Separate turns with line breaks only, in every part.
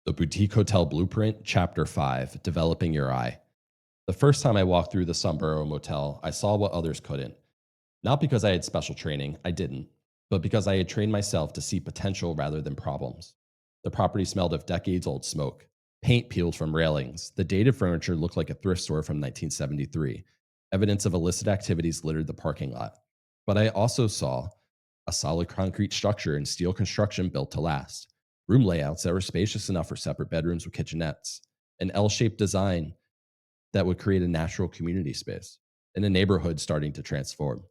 The Boutique Hotel Blueprint, Chapter 5, Developing Your Eye. The first time I walked through the Sombrero Motel, I saw what others couldn't. Not because I had special training, I didn't, but because I had trained myself to see potential rather than problems. The property smelled of decades old smoke. Paint peeled from railings. The dated furniture looked like a thrift store from 1973. Evidence of illicit activities littered the parking lot. But I also saw a solid concrete structure and steel construction built to last. Room layouts that were spacious enough for separate bedrooms with kitchenettes. An L shaped design that would create a natural community space and a neighborhood starting to transform.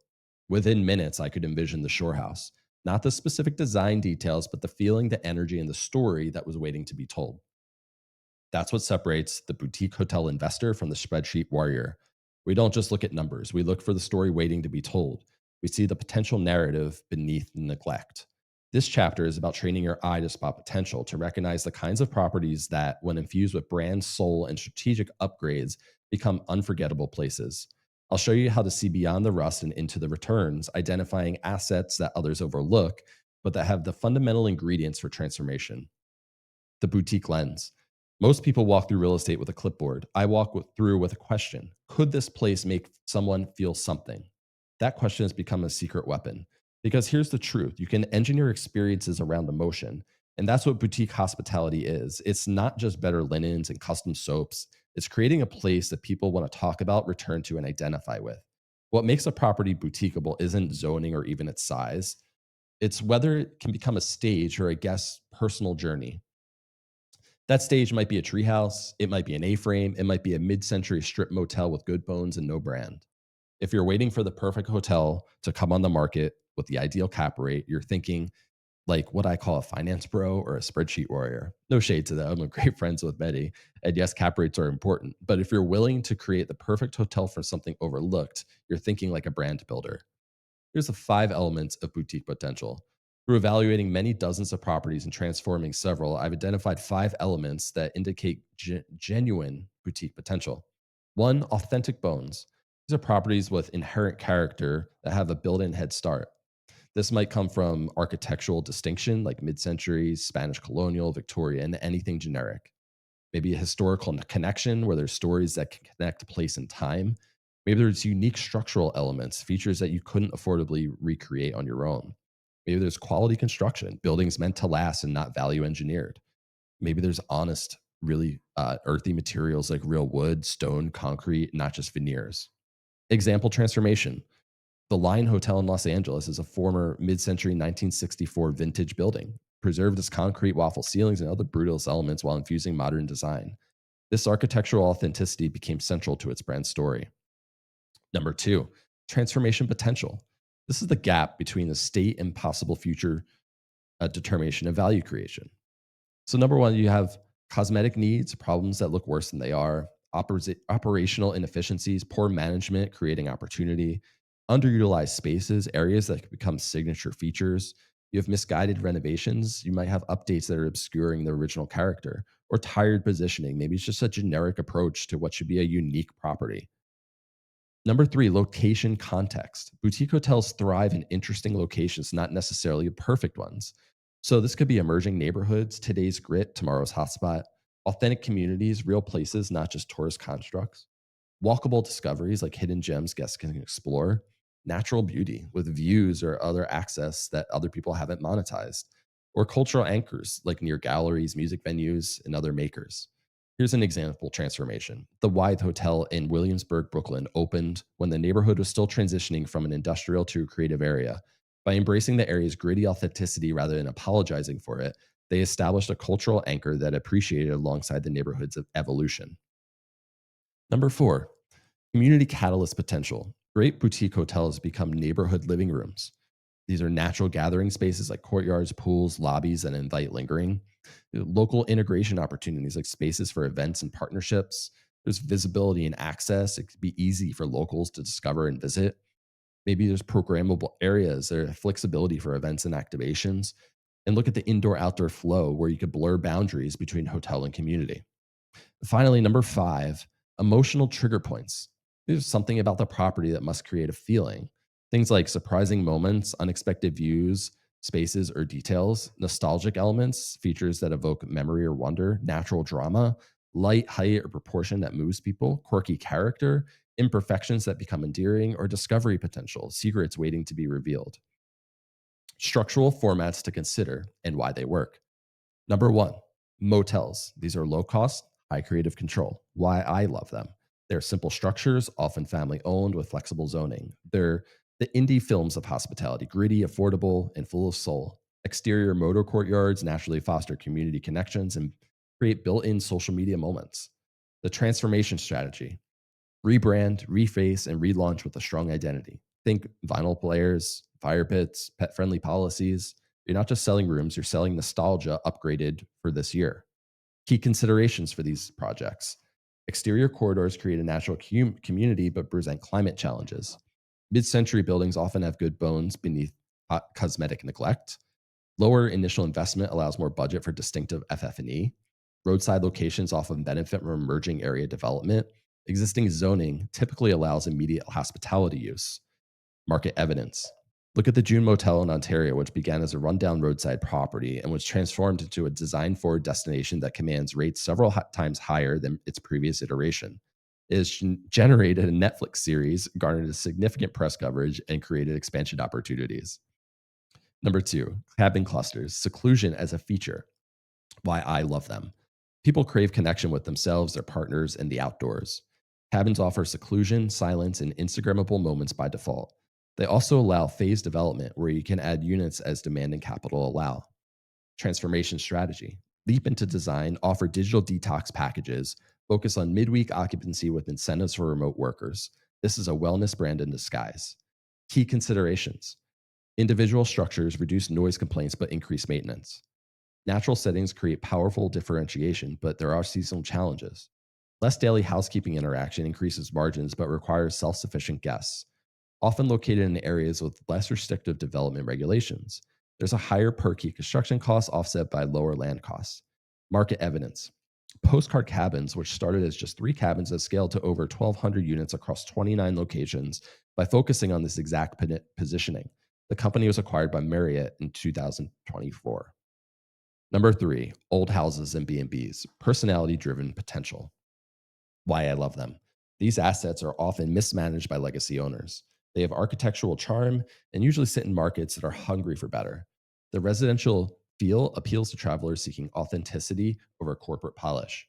Within minutes, I could envision the shore house, not the specific design details, but the feeling, the energy, and the story that was waiting to be told. That's what separates the boutique hotel investor from the spreadsheet warrior. We don't just look at numbers, we look for the story waiting to be told. We see the potential narrative beneath the neglect. This chapter is about training your eye to spot potential, to recognize the kinds of properties that, when infused with brand, soul, and strategic upgrades, become unforgettable places. I'll show you how to see beyond the rust and into the returns, identifying assets that others overlook, but that have the fundamental ingredients for transformation. The boutique lens. Most people walk through real estate with a clipboard. I through with a question. Could this place make someone feel something? That question has become a secret weapon. Because here's the truth, you can engineer experiences around emotion. And that's what boutique hospitality is. It's not just better linens and custom soaps, it's creating a place that people want to talk about, return to, and identify with. What makes a property boutiqueable isn't zoning or even its size, it's whether it can become a stage or a guest's personal journey. That stage might be a treehouse, it might be an A-frame, it might be a mid-century strip motel with good bones and no brand. If you're waiting for the perfect hotel to come on the market with the ideal cap rate, you're thinking like what I call a finance bro or a spreadsheet warrior. No shade to them. I'm great friends with Betty. And yes, cap rates are important. But if you're willing to create the perfect hotel for something overlooked, you're thinking like a brand builder. Here's the 5 elements of boutique potential. Through evaluating many dozens of properties and transforming several, I've identified 5 elements that indicate genuine boutique potential. One, authentic bones. These are properties with inherent character that have a built in head start. This might come from architectural distinction like mid century, Spanish colonial, Victorian, anything generic. Maybe a historical connection where there's stories that can connect place and time. Maybe there's unique structural elements, features that you couldn't affordably recreate on your own. Maybe there's quality construction, buildings meant to last and not value engineered. Maybe there's honest, really earthy materials like real wood, stone, concrete, not just veneers. Example transformation. The Line Hotel in Los Angeles is a former mid century 1964 vintage building, preserved its concrete waffle ceilings and other brutalist elements while infusing modern design. This architectural authenticity became central to its brand story. Number 2, transformation potential. This is the gap between the state and possible future determination of value creation. So, number 1, you have cosmetic needs, problems that look worse than they are, operational inefficiencies, poor management creating opportunity, underutilized spaces, areas that could become signature features. You have misguided renovations. You might have updates that are obscuring the original character, or tired positioning. Maybe it's just a generic approach to what should be a unique property. Number 3, location context. Boutique hotels thrive in interesting locations, not necessarily perfect ones. So this could be emerging neighborhoods, today's grit, tomorrow's hotspot, authentic communities, real places, not just tourist constructs, walkable discoveries like hidden gems guests can explore, natural beauty with views or other access that other people haven't monetized, or cultural anchors like near galleries, music venues, and other makers. Here's an example transformation. The Wythe Hotel in Williamsburg, Brooklyn opened when the neighborhood was still transitioning from an industrial to a creative area. By embracing the area's gritty authenticity rather than apologizing for it, they established a cultural anchor that appreciated alongside the neighborhood's evolution. Number 4, community catalyst potential. Great boutique hotels become neighborhood living rooms. These are natural gathering spaces like courtyards, pools, lobbies that invite lingering. Local integration opportunities like spaces for events and partnerships. There's visibility and access. It could be easy for locals to discover and visit. Maybe there's programmable areas. There's flexibility for events and activations. And look at the indoor outdoor flow where you could blur boundaries between hotel and community. Finally, number 5, emotional trigger points. There's something about the property that must create a feeling. Things like surprising moments, unexpected views, spaces or details, nostalgic elements, features that evoke memory or wonder, natural drama, light, height, or proportion that moves people, quirky character, imperfections that become endearing, or discovery potential, secrets waiting to be revealed. Structural formats to consider and why they work. Number one, motels. These are low cost, high creative control. Why I love them. They're simple structures, often family owned with flexible zoning. They're the indie films of hospitality, gritty, affordable, and full of soul. Exterior motor courtyards naturally foster community connections and create built in social media moments. The transformation strategy: rebrand, reface, and relaunch with a strong identity. Think vinyl players, fire pits, pet friendly policies. You're not just selling rooms, you're selling nostalgia upgraded for this year. Key considerations for these projects: exterior corridors create a natural community but present climate challenges. Mid century buildings often have good bones beneath cosmetic neglect. Lower initial investment allows more budget for distinctive FF&E. Roadside locations often benefit from emerging area development. Existing zoning typically allows immediate hospitality use. Market evidence: look at the June Motel in Ontario, which began as a rundown roadside property and was transformed into a design forward destination that commands rates several times higher than its previous iteration. It has generated a Netflix series, garnered a significant press coverage, and created expansion opportunities. Number two, cabin clusters, seclusion as a feature. Why I love them. People crave connection with themselves, their partners, and the outdoors. Cabins offer seclusion, silence, and Instagrammable moments by default. They also allow phased development where you can add units as demand and capital allow. Transformation strategy: leap into design, offer digital detox packages, focus on midweek occupancy with incentives for remote workers. This is a wellness brand in disguise. Key considerations: individual structures reduce noise complaints but increase maintenance. Natural settings create powerful differentiation, but there are seasonal challenges. Less daily housekeeping interaction increases margins but requires self sufficient guests. Often located in areas with less restrictive development regulations. There's a higher per key construction cost offset by lower land costs. Market evidence: postcard cabins, which started as just 3 cabins, have scaled to over 1,200 units across 29 locations by focusing on this exact positioning. The company was acquired by Marriott in 2024. Number three, old houses and B&Bs, personality-driven potential. Why I love them. These assets are often mismanaged by legacy owners. They have architectural charm and usually sit in markets that are hungry for better. The residential feel appeals to travelers seeking authenticity over corporate polish.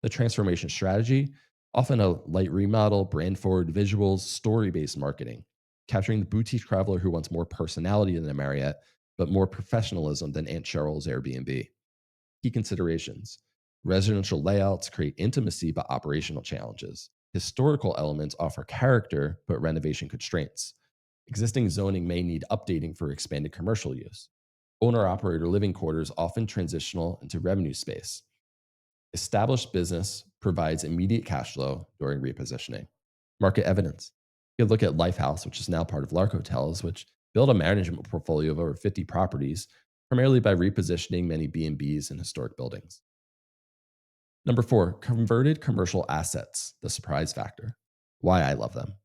The transformation strategy: often a light remodel, brand forward visuals, story based marketing, capturing the boutique traveler who wants more personality than a Marriott, but more professionalism than Aunt Cheryl's Airbnb. Key considerations: residential layouts create intimacy but operational challenges. Historical elements offer character but renovation constraints. Existing zoning may need updating for expanded commercial use. Owner operator living quarters often transitional into revenue space. Established business provides immediate cash flow during repositioning. Market evidence: you could look at Lifehouse, which is now part of Lark Hotels, which built a management portfolio of over 50 properties, primarily by repositioning many B&Bs in historic buildings. Number four, converted commercial assets, the surprise factor. Why I love them.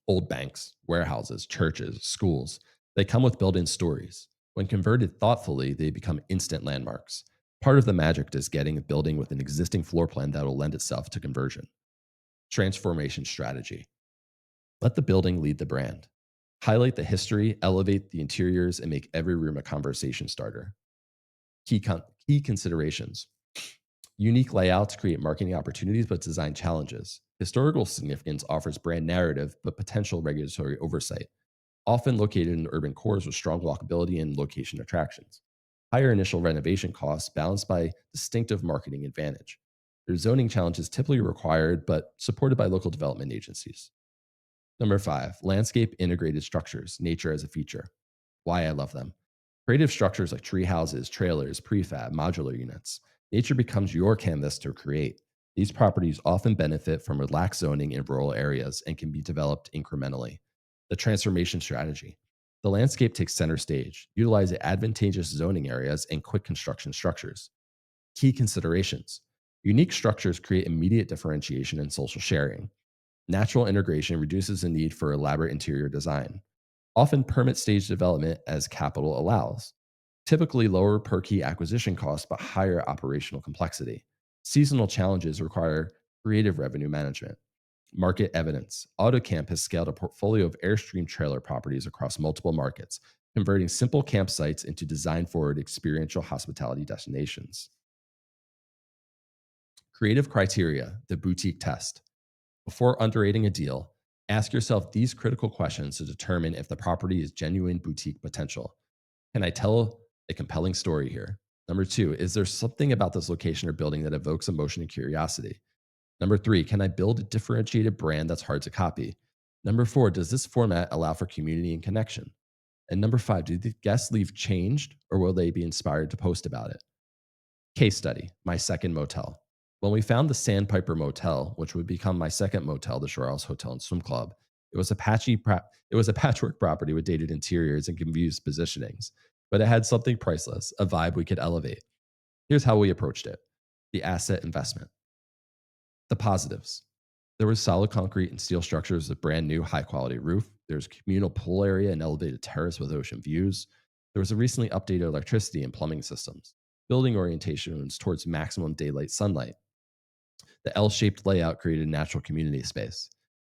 Old banks, warehouses, churches, schools, they come with built in stories. When converted thoughtfully, they become instant landmarks. Part of the magic is getting a building with an existing floor plan that will lend itself to conversion. Transformation strategy: let the building lead the brand. Highlight the history, elevate the interiors, and make every room a conversation starter. Key considerations: unique layouts create marketing opportunities but design challenges. Historical significance offers brand narrative but potential regulatory oversight. Often located in urban cores with strong walkability and location attractions. Higher initial renovation costs balanced by distinctive marketing advantage. There's zoning challenges typically required but supported by local development agencies. Number five, landscape integrated structures, nature as a feature. Why I love them. Creative structures like tree houses, trailers, prefab, modular units. Nature becomes your canvas to create. These properties often benefit from relaxed zoning in rural areas and can be developed incrementally. The transformation strategy: the landscape takes center stage, utilizing advantageous zoning areas and quick construction structures. Key considerations: unique structures create immediate differentiation and social sharing. Natural integration reduces the need for elaborate interior design. Often permit stage development as capital allows. Typically lower per key acquisition costs, but higher operational complexity. Seasonal challenges require creative revenue management. Market evidence. AutoCamp has scaled a portfolio of Airstream trailer properties across multiple markets, converting simple campsites into design forward experiential hospitality destinations. Creative criteria, the boutique test. Before underwriting a deal, ask yourself these critical questions to determine if the property is genuine boutique potential. Can I tell a compelling story here? Number two, is there something about this location or building that evokes emotion and curiosity? Number three, can I build a differentiated brand that's hard to copy? Number four, does this format allow for community and connection? And number five, do the guests leave changed or will they be inspired to post about it? Case study, my second motel. When we found the Sandpiper Motel, which would become my second motel, the Shore House Hotel and Swim Club, it was a patchwork property with dated interiors and confused positionings, but it had something priceless, a vibe we could elevate. Here's how we approached it: the asset investment. The positives. There was solid concrete and steel structures, a brand new high quality roof. There's a communal pool area and elevated terrace with ocean views. There was a recently updated electricity and plumbing systems. Building orientation was towards maximum daylight sunlight. The L-shaped layout created natural community space.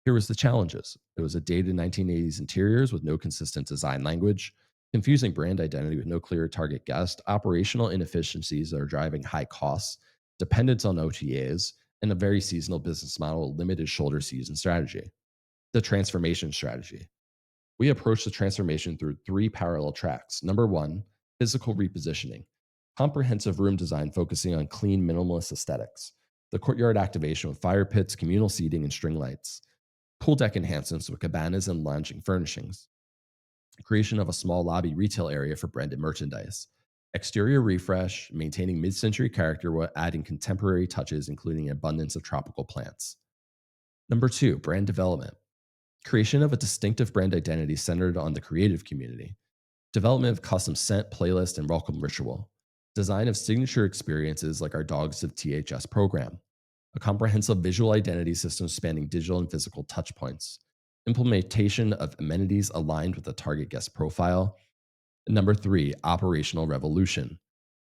Here was the challenges. It was a dated 1980s interiors with no consistent design language, confusing brand identity with no clear target guest, operational inefficiencies that are driving high costs, dependence on OTAs, and a very seasonal business model with limited shoulder season strategy. The transformation strategy. We approach the transformation through three parallel tracks. Number one, physical repositioning, comprehensive room design focusing on clean, minimalist aesthetics. The courtyard activation with fire pits, communal seating, and string lights. Pool deck enhancements with cabanas and lounging furnishings. Creation of a small lobby retail area for branded merchandise. Exterior refresh, maintaining mid century character while adding contemporary touches, including an abundance of tropical plants. Number two, brand development. Creation of a distinctive brand identity centered on the creative community. Development of custom scent, playlist, and welcome ritual. Design of signature experiences like our Dogs of THS program. A comprehensive visual identity system spanning digital and physical touchpoints. Implementation of amenities aligned with the target guest profile. And number three, operational revolution.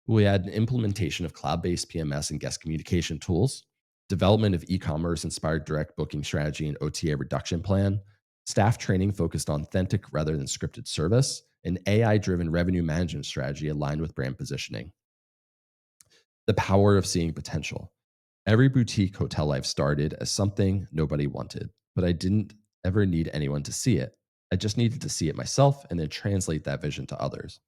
We had an implementation of cloud based PMS and guest communication tools, development of e commerce inspired direct booking strategy and OTA reduction plan, staff training focused on authentic rather than scripted service, and AI driven revenue management strategy aligned with brand positioning. The power of seeing potential. Every boutique hotel I've started as something nobody wanted, but I didn't ever need anyone to see it. I just needed to see it myself and then translate that vision to others.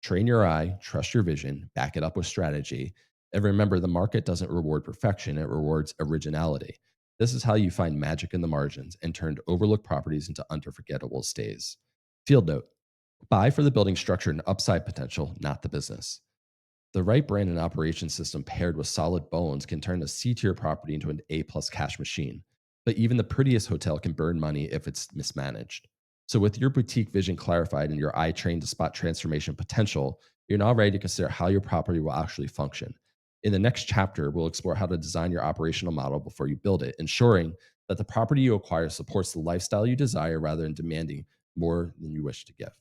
Train your eye, trust your vision, back it up with strategy, and remember the market doesn't reward perfection, it rewards originality. This is how you find magic in the margins and turned overlooked properties into unforgettable stays. Field note: buy for the building structure and upside potential, not the business. The right brand and operation system paired with solid bones can turn a C tier property into an A plus cash machine. But even the prettiest hotel can burn money if it's mismanaged. So, with your boutique vision clarified and your eye trained to spot transformation potential, you're now ready to consider how your property will actually function. In the next chapter, we'll explore how to design your operational model before you build it, ensuring that the property you acquire supports the lifestyle you desire rather than demanding more than you wish to give.